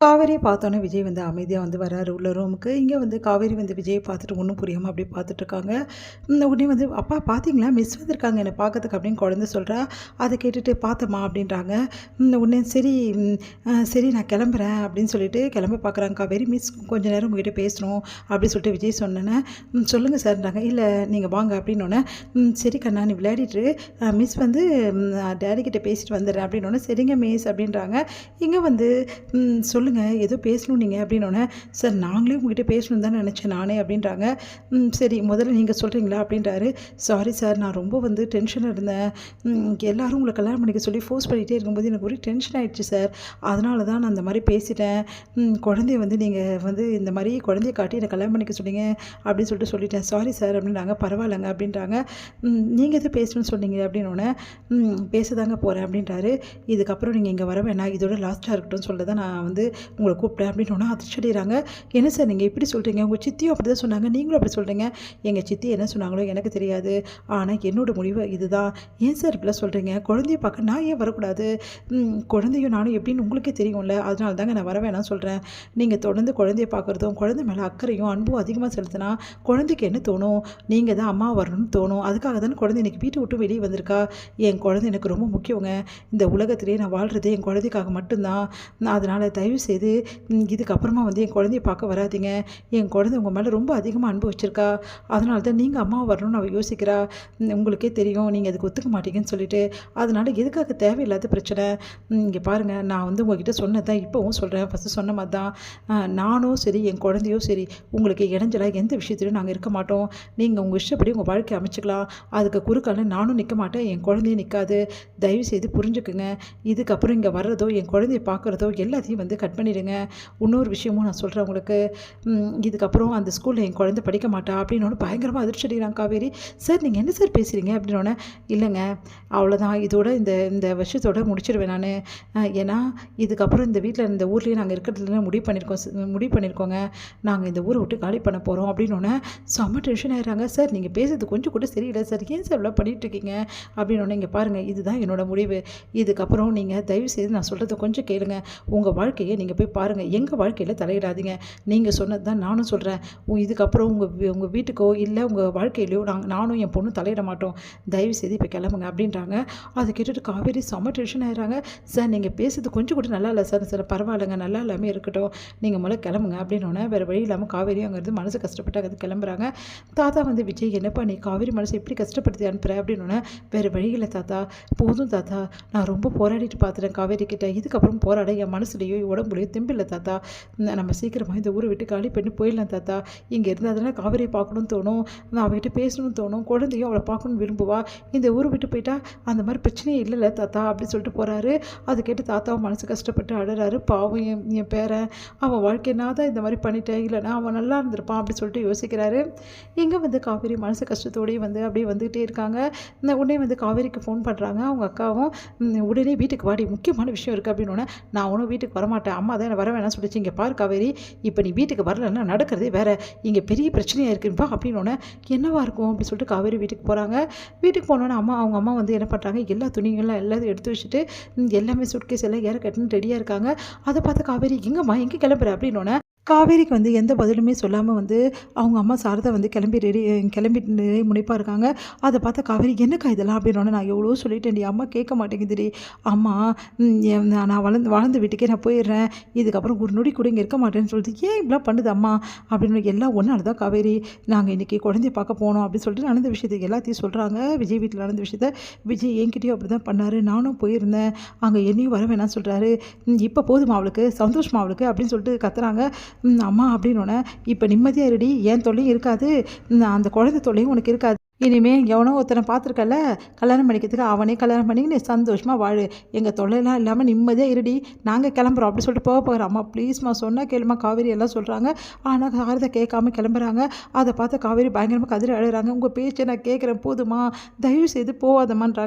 காவேரியை பார்த்தோன்னே விஜய் வந்து அமைதியா வந்து வராரு உள்ள ரூமுக்கு. இங்க வந்து காவேரி வந்து விஜய பார்த்துட்டு ஒண்ணும் புரியாம அப்படியே பார்த்துட்டுருக்காங்க. உடனே வந்து "அப்பா பார்த்தீங்களா? மிஸ் வந்திருக்காங்க என்ன பார்க்கறதுக்கு" அப்படின்னு குழந்தை சொல்றா. அத கேட்டுட்டு "பார்த்தம்மா" அப்படின்றாங்க. உடனே "சரி சரி நான் கிளம்புறேன்" அப்படின்னு சொல்லிட்டு கிளம்ப பார்க்குறாங்க காவேரி. "மிஸ் கொஞ்ச நேரம் உங்ககிட்ட பேசணும்" அப்படின்னு சொல்லிட்டு விஜய் சொன்னோன்னே, சொல்லுங்க சார்ன்றாங்க. "இல்ல நீங்க வாங்க" அப்படின்னோன்னே, சரி கண்ணா நீ விளையாடிட்டு இரு. மிஸ் வந்து டாடி கிட்ட பேசிட்டு வந்துடுறேன்" அப்படின்னோன்னே, "சரிங்க மிஸ்" அப்படின்றாங்க. இங்க வந்து சொல்லுங்க ஏதோ பேசணும் நீங்க அப்படின்னோன்னே, சார் நாங்களே உங்ககிட்ட பேசணும்னு தான் நினச்சேன் நானே அப்படின்றாங்க. சரி முதல்ல நீங்க சொல்கிறீங்களா அப்படின்றாரு. சாரி சார் நான் ரொம்ப வந்து டென்ஷனாக இருந்தேன். எல்லாரும் உங்களை கல்யாணம் பண்ணிக்க சொல்லி ஃபோர்ஸ் பண்ணிகிட்டே இருக்கும்போது எனக்கு ஒரே டென்ஷன் ஆகிடுச்சு சார். அதனால தான் நான் இந்த மாதிரி பேசிட்டேன். குழந்தைய வந்து நீங்கள் வந்து இந்த மாதிரி குழந்தைய காட்டி என்னை கல்யாணம் பண்ணிக்க சொன்னீங்க அப்படின்னு சொல்லிட்டேன். சாரி சார் அப்படின்றாங்க. பரவாயில்லைங்க அப்படின்றாங்க. நீங்கள் எதுவும் பேசணும்னு சொன்னீங்க அப்படின்னோடனே, பேசதாங்க போகிறேன் அப்படின்றாரு. இதுக்கப்புறம் நீங்கள் இங்கே வர வேணாம், இதோட லாஸ்ட்டாக இருக்கட்டும்னு சொல்ல தான் நான் வந்து உங்கள கூப்பிட்டேன் அப்படின்னோன்னா அதிர்ச்சியடைகிறாங்க. என்ன சார் நீங்கள் இப்படி சொல்கிறீங்க? உங்கள் சித்தியும் அப்படி தான் சொன்னாங்க, நீங்களும் அப்படி சொல்கிறீங்க. எங்கள் சித்தி என்ன சொன்னாங்களோ எனக்கு தெரியாது. ஆனால் என்னோட முடிவு இதுதான். ஏன் சார் இப்படிலாம் சொல்கிறீங்க? குழந்தைய பார்க்க நான் ஏன் வரக்கூடாது? குழந்தையும் நானும் எப்படின்னு உங்களுக்கே தெரியும்ல. அதனால தாங்க நான் வர வேணாம்னு சொல்கிறேன். நீங்கள் தொடர்ந்து குழந்தைய பார்க்குறதும் குழந்தை மேலே அக்கறையும் அன்பும் அதிகமாக செலுத்தினா குழந்தைக்கு என்ன தோணும்? நீங்கள் தான் அம்மா வரணும்னு தோணும். அதுக்காக தானே குழந்தை இன்றைக்கி வீட்டை விட்டு வெளியே வந்திருக்கா. என் குழந்தை எனக்கு ரொம்ப முக்கியங்க. இந்த உலகத்திலேயே நான் வாழ்கிறதே என் குழந்தைக்காக மட்டும்தான். அதனால் தயவுசெய்து இதுக்கப்புறமா வந்து என் குழந்தைய பார்க்க வராதீங்க. என் குழந்தை உங்கள் மேலே ரொம்ப அதிகமாக அன்பு வச்சுருக்கா. அதனால தான் நீங்கள் அம்மா வரணும்னு அவள் யோசிக்கிறா. உங்களுக்கே தெரியும் நீங்கள் அதுக்கு ஒத்துக்க மாட்டீங்கன்னு சொல்லிட்டு. அதனால் எதுக்காக தேவையில்லாத பிரச்சனை? இங்கே பாருங்கள் நான் வந்து உங்ககிட்ட சொன்னது தான் இப்போவும் சொல்கிறேன். ஃபஸ்ட்டு சொன்ன மாதிரி தான். நானும் சரி என் குழந்தையும் சரி உங்களுக்கு இடைஞ்சலாக எந்த விஷயத்துலையும் நாங்கள் இருக்க மாட்டோம். நீங்கள் உங்கள் இஷ்டப்படி உங்கள் வாழ்க்கையை அமைச்சிக்கலாம். அதுக்கு குறுக்கால நானும் நிற்க மாட்டேன், என் குழந்தையும் நிற்காது. தயவுசெய்து புரிஞ்சுக்குங்க. இதுக்கப்புறம் இங்கே வர்றதோ என் குழந்தைய பார்க்குறதோ எல்லாத்தையும் வந்து கட் பண்ணிடுங்க. இன்னொரு விஷயமும் நான் சொல்கிறேன் உங்களுக்கு. இதுக்கப்புறம் அந்த ஸ்கூலில் என் குழந்தை படிக்க மாட்டா அப்படின்னு பயங்கரமாக அதிர்ச்சி அடைகிறாங்க காவேரி. சார் நீங்கள் என்ன சார் பேசுகிறீங்க அப்படின்னோடனே, இல்லைங்க அவ்வளோதான் இதோட இந்த இந்த வருஷத்தோட முடிச்சிடுவேன் நான். ஏன்னா இதுக்கப்புறம் இந்த வீட்டில் இந்த ஊர்லேயே நாங்கள் இருக்கிறதுல முடிவு பண்ணியிருக்கோங்க. நாங்கள் இந்த ஊரை விட்டு காலி பண்ண போகிறோம் அப்படின்னோடனே செம்ம டென்ஷன் ஆகிடுறாங்க. சார் நீங்கள் பேசுறது கொஞ்சம் கூட சரியில்லை சார், ஏன் சார் இவ்வளோ பண்ணிகிட்ருக்கீங்க அப்படின்னோடனே, இங்கே பாருங்கள் இதுதான் என்னோட முடிவு. இதுக்கப்புறம் நீங்கள் தயவுசெய்து நான் சொல்கிறத கொஞ்சம் கேளுங்க. உங்கள் வாழ்க்கையை நீங்கள் போய் பாருங்கள், எங்கள் வாழ்க்கையில் தலையிடாதீங்க. நீங்கள் சொன்னது தான் நானும் சொல்கிறேன். இதுக்கப்புறம் உங்கள் வீட்டுக்கோ இல்லை உங்கள் வாழ்க்கையிலையோ நானும் என் பொண்ணும் தலையிட மாட்டோம். தயவுசெய்து இப்போ கிளம்புங்க அப்படின்றாங்க. அதை கேட்டுட்டு காவேரி செம்ம டென்ஷன் ஆகிடுறாங்க. சார் நீங்கள் பேசுறது கொஞ்சம் கூட நல்லா இல்லை சார். சார் பரவாயில்லைங்க நல்லா எல்லாமே இருக்கட்டும், நீங்கள் முதல்ல கிளம்புங்க அப்படின்னோடனே வேறு வழி இல்லாமல் காவேரி அங்கேருந்து மனசு கஷ்டப்பட்டு அங்கே கிளம்புறாங்க. தாத்தா வந்து விஜய் என்னப்பா நீ காவேரி மனசை எப்படி கஷ்டப்படுத்தி அனுப்புகிற அப்படின்னோடனே, வேறு வழி இல்லை தாத்தா, போதும் தாத்தா நான் ரொம்ப போராடிட்டு பார்த்துட்டேன் காவேரி கிட்ட. இதுக்கப்புறம் போராட என் மனசுலையோ உடம்புலையோ தெம்பில்லை தாத்தா. நம்ம சீக்கிரமாக இந்த ஊரை விட்டு காலி பண்ணி போயிடலாம் தாத்தா. இங்கே இருந்தால் அதனால் காவேரியை பார்க்கணும்னு தோணும், நான் அவகிட்ட பேசணும்னு தோணும், குழந்தையும் அவளை பார்க்கணும்னு விரும்புவா. இந்த ஊரை விட்டு போயிட்டா அந்த மாதிரி பிரச்சனையே இல்லைல்ல தாத்தா அப்படின்னு சொல்லிட்டு போகிறாரு. அதை கேட்டு தாத்தாவும் மனசு கஷ்டப்பட்டு அழுறாரு. பாவம் என் பேரன், அவன் வாழ்க்கை நான் தான் இந்த மாதிரி பண்ணிட்டேன், இல்லைனா அவன் நல்லா இருந்திருப்பான் அப்படின்னு சொல்லிட்டு யோசிக்கிறாரு. இங்கே வந்து காவேரி மனசு கஷ்டத்தோடய வந்து அப்படியே வந்துகிட்டே இருக்காங்க. உடனே வந்து காவேரிக்கு ஃபோன் பண்ணுறாங்க அவங்க அக்காவும். உடனே வீட்டுக்கு வாடி முக்கியமான விஷயம் இருக்குது அப்படின்னோடனே, நான் ஒன்றும் வீட்டுக்கு வரமாட்டேன், அம்மா தான் என்ன வர வேணாம்னு சொல்லிச்சு. இங்கே பாரு காவேரி, இப்போ நீ வீட்டுக்கு வரலன்னா நடக்கிறதே வேறு, இங்கே பெரிய பிரச்சனையாக இருக்குப்பா அப்படின்னோடனே, என்னவா இருக்கும் அப்படின்னு சொல்லிட்டு காவேரி வீட்டுக்கு போகிறாங்க. வீட்டுக்கு போனோன்னே அவங்க அம்மா வந்து என்ன பண்ணுறாங்க, எல்லா துணிகள்லாம் எல்லாத்தையும் எடுத்து வச்சுட்டு எல்லாமே சுட்கேஸ் எல்லாம் ஏற கட்டுன்னு ரெடியாக இருக்காங்க. அதை பார்த்து காவேரி எங்கம்மா எங்கே கிளம்புற அப்படின்னோடனே, காவேரிக்கு வந்து எந்த பதிலுமே சொல்லாமல் வந்து அவங்க அம்மா சாரதா வந்து கிளம்பி முனைப்பாக இருக்காங்க. அதை பார்த்தா காவேரி என்னக்கா இதெல்லாம் அப்படின்னோடனே, நான் எவ்வளோ சொல்லிட்டேன் அம்மா கேட்க மாட்டேங்குதுடி. அம்மா நான் வாழ்ந்த வீட்டுக்கே நான் போயிடுறேன், இதுக்கப்புறம் ஒரு நொடி கூட இங்கே இருக்க மாட்டேன்னு சொல்லிட்டு ஏன் இப்படிலாம் பண்ணுது அம்மா அப்படின்னு எல்லாம் ஒன்றால் தான் காவேரி. நாங்கள் இன்றைக்கி குழந்தைய பார்க்க போனோம் அப்படின்னு சொல்லிட்டு நடந்த விஷயத்தை எல்லாத்தையும் சொல்கிறாங்க. விஜய் வீட்டில் நடந்த விஷயத்த விஜய் என்கிட்டயும் அப்படி தான் பண்ணார், நானும் போயிருந்தேன், அங்கே என்னையும் வர வேணாம்னு சொல்கிறாரு, இப்போ போதுமா அவளுக்கு சந்தோஷமா அவளுக்கு அப்படின்னு சொல்லிட்டு கத்துறாங்க. அம்மா அப்படின்னோடனே, இப்போ நிம்மதியாக இருடி, என் தொல்லையும் இருக்காது, அந்த குழந்தை தொல்லையும் உனக்கு இருக்காது. இனிமேல் எவனோ ஒருத்தனை பார்த்துருக்கல கல்யாணம் பண்ணிக்கிறதுக்கு, அவனே கல்யாணம் பண்ணிக்கின்னு சந்தோஷமாக வாழு, எங்கள் தொல்லையெல்லாம் இல்லாமல் நிம்மதியாக இருடி, நாங்கள் கிளம்புறோம் அப்படி சொல்லிட்டு போகிறோம். அம்மா ப்ளீஸ்மா சொன்னால் கேளுமா காவேரி எல்லாம் சொல்கிறாங்க. ஆனால் சாரதை கேட்காம கிளம்புறாங்க. அதை பார்த்து காவேரி பயங்கரமாக கதறி அழுகிறாங்க. உங்கள் பேச்சை நான் கேட்குறேன் போதுமா, தயவு செய்து போகாதம்மான்றாங்க.